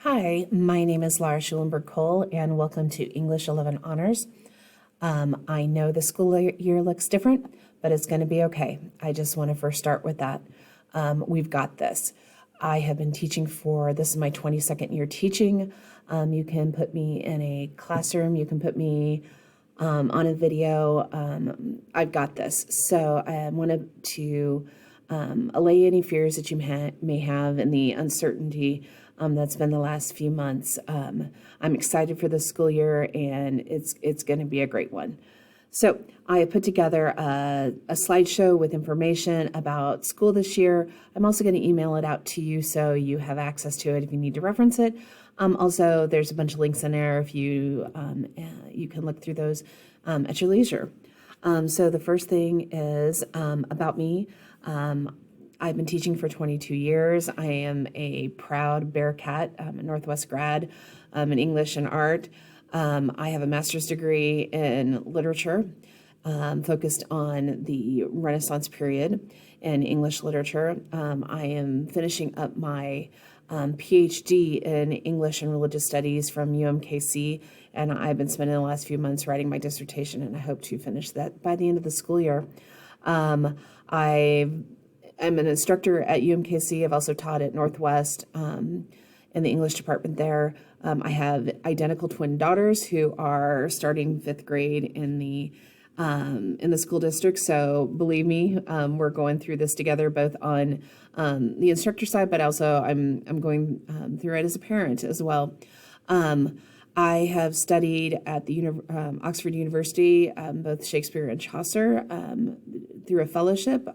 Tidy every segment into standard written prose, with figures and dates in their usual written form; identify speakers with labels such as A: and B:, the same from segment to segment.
A: Hi, my name is Laura Schulenberg-Cole, and welcome to English 11 Honors. I know the school year looks different, but it's going to be okay. I just want to first start with that. We've got this. I have been teaching this is my 22nd year teaching. You can put me in a classroom, you can put me on a video. I've got this. So I wanted to allay any fears that you may have in the uncertainty that's been the last few months. I'm excited for the school year, and it's going to be a great one. So I put together a slideshow with information about school this year. I'm also going to email it out to you so you have access to it if you need to reference it. Also, there's a bunch of links in there if you can look through those at your leisure. So the first thing is about me. I've been teaching for 22 years. I am a proud Bearcat, a Northwest grad in English and art. I have a master's degree in literature, focused on the Renaissance period in English literature. I am finishing up my PhD in English and Religious Studies from UMKC, and I've been spending the last few months writing my dissertation, and I hope to finish that by the end of the school year. I'm an instructor at UMKC. I've also taught at Northwest in the English department there. I have identical twin daughters who are starting 5th grade in the school district. So believe me, we're going through this together, both on the instructor side, but also I'm going through it as a parent as well. I have studied at the Oxford University, both Shakespeare and Chaucer, through a fellowship.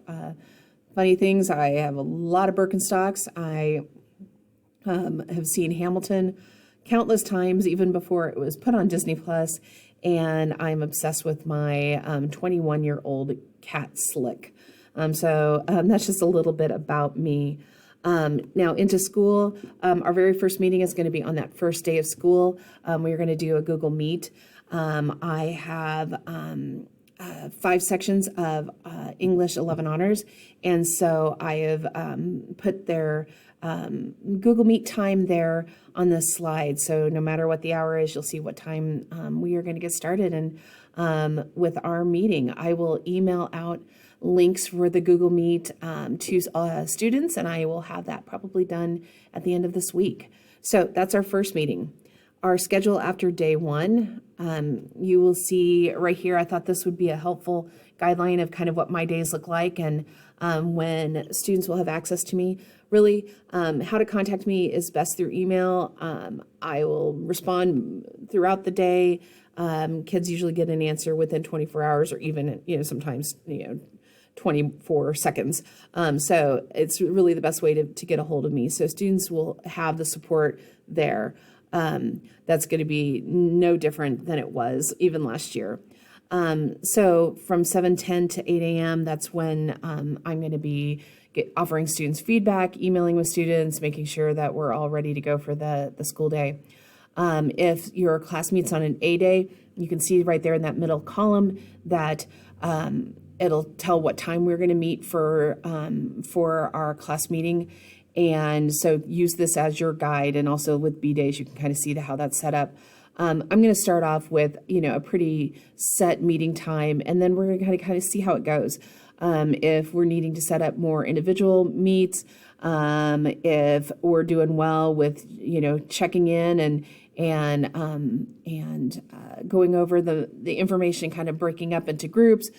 A: Funny things, I have a lot of Birkenstocks. I have seen Hamilton countless times, even before it was put on Disney Plus, and I'm obsessed with my 21-year-old cat Slick. So that's just a little bit about me. Now into school, our very first meeting is going to be on that first day of school. We're going to do a Google Meet. I have 5 sections of English 11 Honors, and so I have put their Google Meet time there on this slide. So no matter what the hour is, you'll see what time we are going to get started. And with our meeting, I will email out links for the Google Meet to students, and I will have that probably done at the end of this week. So that's our first meeting. Our schedule after day 1, you will see right here. I thought this would be a helpful guideline of kind of what my days look like, and when students will have access to me. Really, how to contact me is best through email. I will respond throughout the day. Kids usually get an answer within 24 hours, or even sometimes 24 seconds. So it's really the best way to get a hold of me. So students will have the support there. That's going to be no different than it was even last year. So from 7:10 to 8 a.m., that's when I'm going to be offering students feedback, emailing with students, making sure that we're all ready to go for the school day. If your class meets on an A day, you can see right there in that middle column that it'll tell what time we're going to meet for our class meeting. And so use this as your guide, and also with B days, you can kind of see how that's set up. I'm going to start off with, a pretty set meeting time, and then we're going to kind of see how it goes. If we're needing to set up more individual meets, if we're doing well with, checking in and going over the information, kind of breaking up into groups.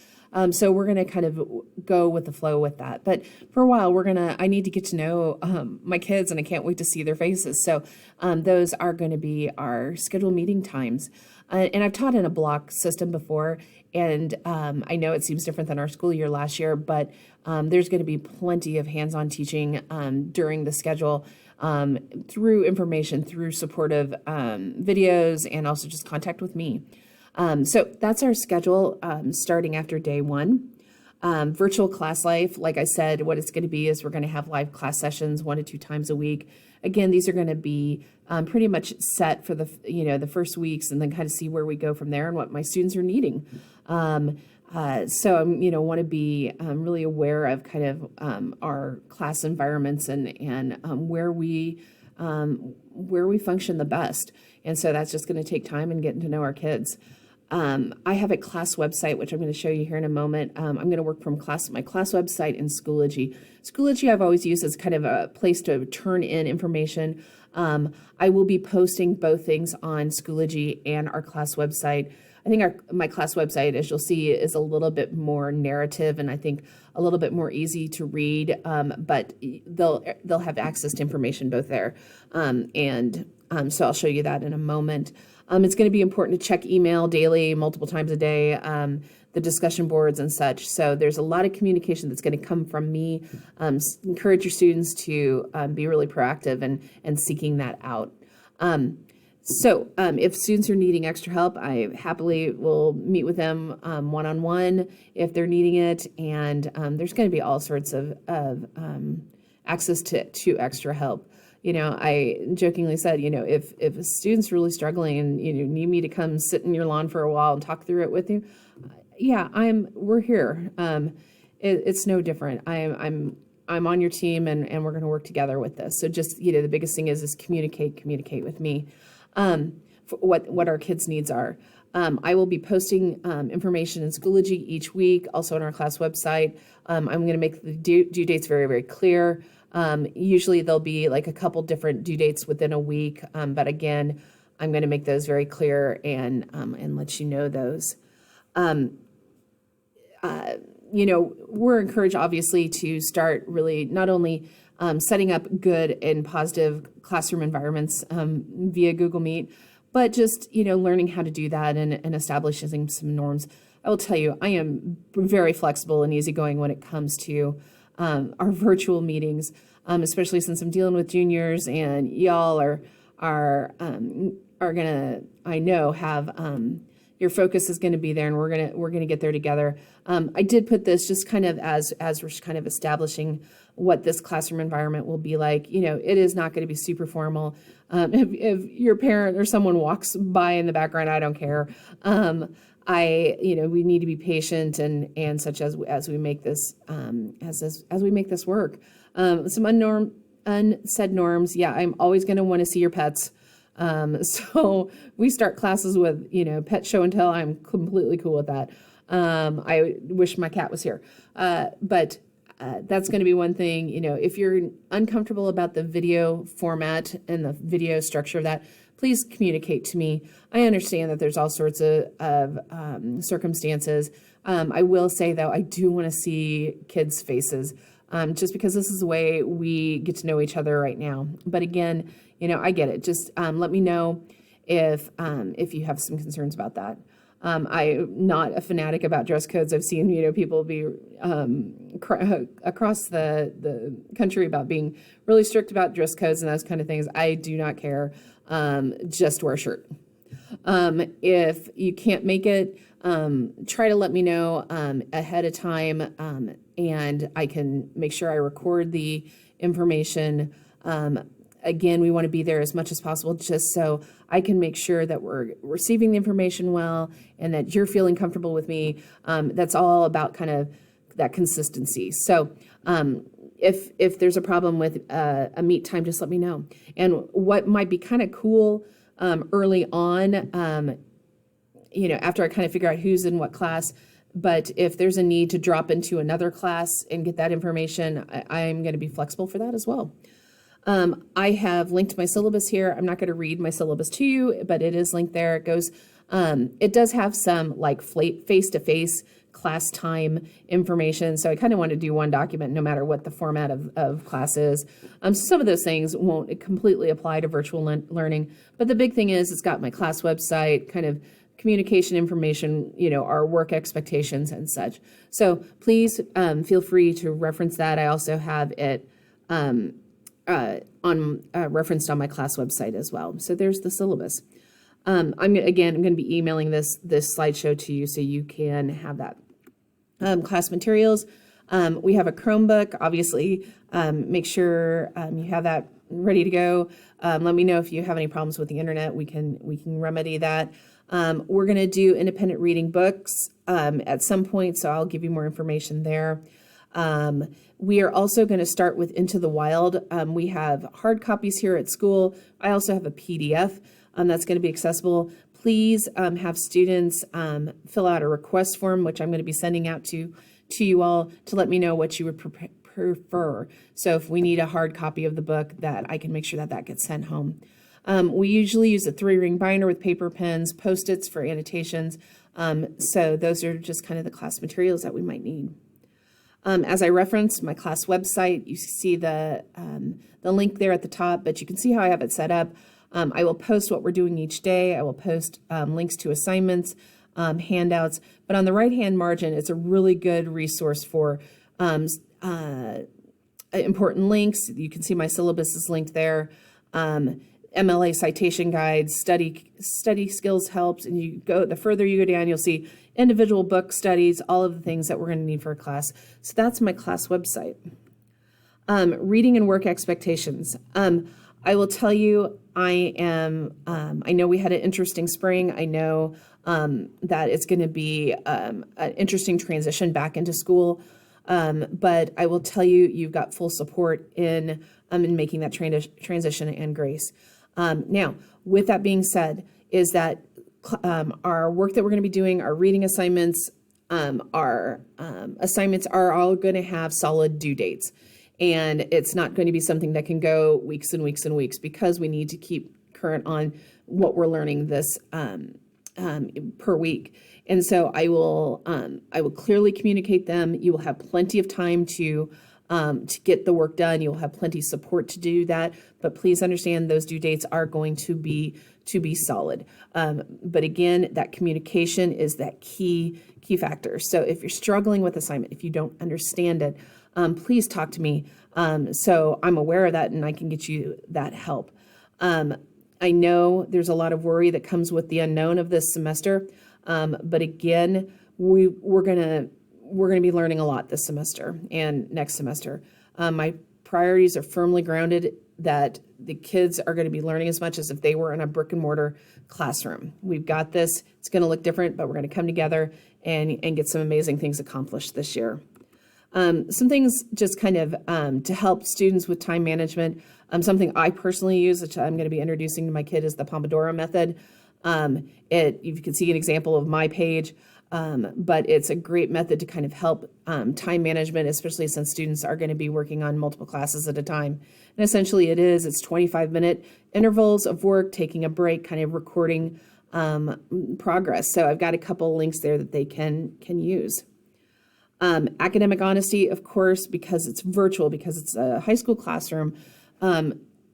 A: So we're going to kind of go with the flow with that. But for a while, I need to get to know my kids, and I can't wait to see their faces. So those are going to be our scheduled meeting times. And I've taught in a block system before, and I know it seems different than our school year last year, but there's going to be plenty of hands-on teaching during the schedule, through information, through supportive videos, and also just contact with me. So that's our schedule starting after day 1. Virtual class life, like I said, what it's going to be is we're going to have live class sessions 1 to 2 times a week. Again, these are going to be pretty much set for the first weeks, and then kind of see where we go from there and what my students are needing. So I'm want to be really aware of kind of our class environments and where we where we function the best. And so that's just going to take time and getting to know our kids. I have a class website, which I'm going to show you here in a moment. I'm going to work from my class website in Schoology. Schoology I've always used as kind of a place to turn in information. I will be posting both things on Schoology and our class website. I think my class website, as you'll see, is a little bit more narrative and I think a little bit more easy to read, but they'll have access to information both there. So I'll show you that in a moment. It's going to be important to check email daily, multiple times a day, the discussion boards and such. So there's a lot of communication that's going to come from me. Encourage your students to be really proactive and seeking that out. If students are needing extra help, I happily will meet with them one-on-one if they're needing it. And there's going to be all sorts of access to extra help. I jokingly said, if a student's really struggling and need me to come sit in your lawn for a while and talk through it with you, we're here. It's no different. I'm on your team and we're going to work together with this. So just, the biggest thing is communicate with me. What our kids' needs are. I will be posting information in Schoology each week, also on our class website. I'm going to make the due dates very, very clear. Usually there'll be like a couple different due dates within a week, but again, I'm going to make those very clear and let you know those. We're encouraged obviously to start really not only setting up good and positive classroom environments via Google Meet, but just, learning how to do that and establishing some norms. I will tell you, I am very flexible and easygoing when it comes to our virtual meetings, especially since I'm dealing with juniors and y'all are gonna, I know, have your focus is going to be there, and we're gonna get there together. I did put this just kind of as we're kind of establishing what this classroom environment will be like. It is not going to be super formal. If your parent or someone walks by in the background, I don't care. We need to be patient and such as we make this as we make this work. Some unsaid norms. Yeah, I'm always going to want to see your pets. So we start classes with, pet show and tell. I'm completely cool with that. I wish my cat was here. But that's going to be one thing. If you're uncomfortable about the video format and the video structure of that, please communicate to me. I understand that there's all sorts of circumstances. I will say, though, I do want to see kids' faces, just because this is the way we get to know each other right now. But again, I get it. Just let me know if you have some concerns about that. I'm not a fanatic about dress codes. I've seen, people be across the country about being really strict about dress codes and those kind of things. I do not care. Just wear a shirt. If you can't make it, try to let me know ahead of time, and I can make sure I record the information. Again, we want to be there as much as possible just so I can make sure that we're receiving the information well and that you're feeling comfortable with me. That's all about kind of that consistency. So if there's a problem with a meet time, just let me know. And what might be kind of cool early on, after I kind of figure out who's in what class, but if there's a need to drop into another class and get that information, I'm going to be flexible for that as well. I have linked my syllabus here. I'm not going to read my syllabus to you, but it is linked there. It goes, it does have some like face-to-face class time information. So I kind of want to do one document no matter what the format of class is. Some of those things won't completely apply to virtual learning, but the big thing is it's got my class website, kind of communication information, our work expectations and such. So please feel free to reference that. I also have it referenced on my class website as well. So there's the syllabus. I'm going to be emailing this slideshow to you so you can have that. Class materials. We have a Chromebook. Obviously, make sure you have that ready to go. Let me know if you have any problems with the internet. We can remedy that. We're going to do independent reading books at some point, so I'll give you more information there. We are also going to start with Into the Wild. We have hard copies here at school. I also have a PDF that's going to be accessible. Please have students fill out a request form, which I'm going to be sending out to you all to let me know what you would prefer. So if we need a hard copy of the book, that I can make sure that gets sent home. We usually use a 3-ring binder with paper, pens, Post-its for annotations. So those are just kind of the class materials that we might need. As I referenced, my class website, you see the link there at the top, but you can see how I have it set up. I will post what we're doing each day. I will post links to assignments, handouts, but on the right-hand margin, it's a really good resource for important links. You can see my syllabus is linked there. MLA citation guides, study skills helps, and the further you go down, you'll see individual book studies, all of the things that we're going to need for a class. So that's my class website. Reading and work expectations. I will tell you, I know we had an interesting spring. I know that it's going to be an interesting transition back into school. But I will tell you, you've got full support in making that transition and grace. Now, with that being said, is that our work that we're going to be doing, our reading assignments, our assignments are all going to have solid due dates. And it's not going to be something that can go weeks and weeks and weeks, because we need to keep current on what we're learning this per week. And so I will clearly communicate them. You will have plenty of time to get the work done. You'll have plenty of support to do that. But please understand those due dates are going to be solid. But again, that communication is that key factor. So if you're struggling with assignment, if you don't understand it, please talk to me. So I'm aware of that and I can get you that help. I know there's a lot of worry that comes with the unknown of this semester. But again, we're gonna be learning a lot this semester and next semester. My priorities are firmly grounded that the kids are going to be learning as much as if they were in a brick and mortar classroom. We've got this. It's going to look different, but we're going to come together and get some amazing things accomplished this year. Some things just kind of to help students with time management. Something I personally use, which I'm going to be introducing to my kid, is the Pomodoro method. You can see an example of my page, but it's a great method to kind of help time management, especially since students are going to be working on multiple classes at a time. And essentially it's 25-minute intervals of work, taking a break, kind of recording progress. So I've got a couple links there that they can use. Academic honesty, of course, because it's virtual, because it's a high school classroom.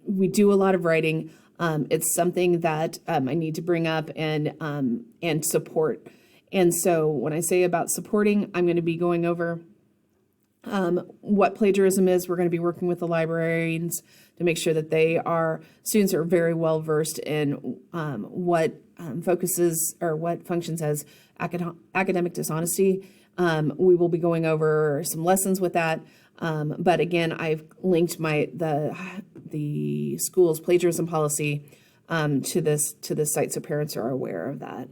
A: We do a lot of writing. It's something that I need to bring up and support. And so when I say about supporting, I'm going to be going over what plagiarism is. We're going to be working with the librarians to make sure that students are very well versed in what focuses or what functions as academic dishonesty. We will be going over some lessons with that. But again, I've linked the school's plagiarism policy to this site, so parents are aware of that.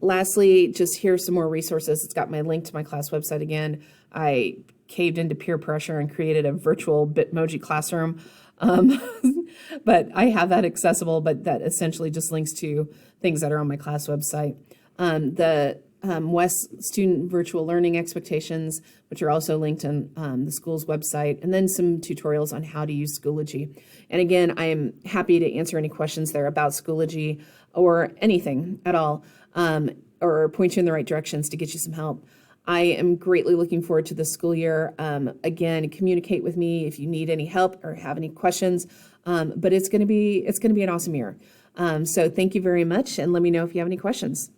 A: Lastly, just here's some more resources. It's got my link to my class website again. I caved into peer pressure and created a virtual Bitmoji classroom. But I have that accessible, but that essentially just links to things that are on my class website. The West Student Virtual Learning Expectations, which are also linked on the school's website, and then some tutorials on how to use Schoology. And again, I am happy to answer any questions there about Schoology or anything at all, or point you in the right directions to get you some help. I am greatly looking forward to the school year. Again, communicate with me if you need any help or have any questions. But it's going to be an awesome year. So thank you very much, and let me know if you have any questions.